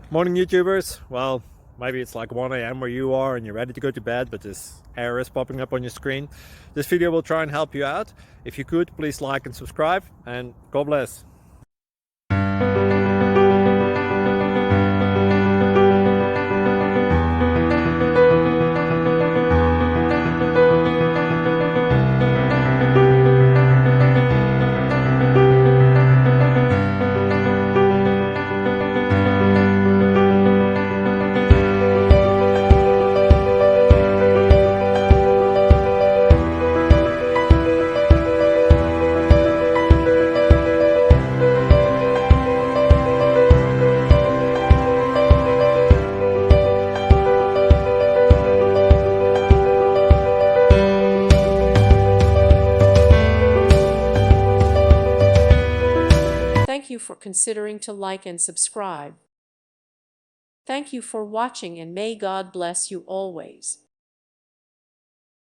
Morning YouTubers. Well, maybe it's like 1 a.m. where you are and you're ready to go to bed, but this error is popping up on your screen. This video will try and help you out. If you could, please like and subscribe, and God bless. Thank you for considering to like and subscribe. Thank you for watching, and may God bless you always.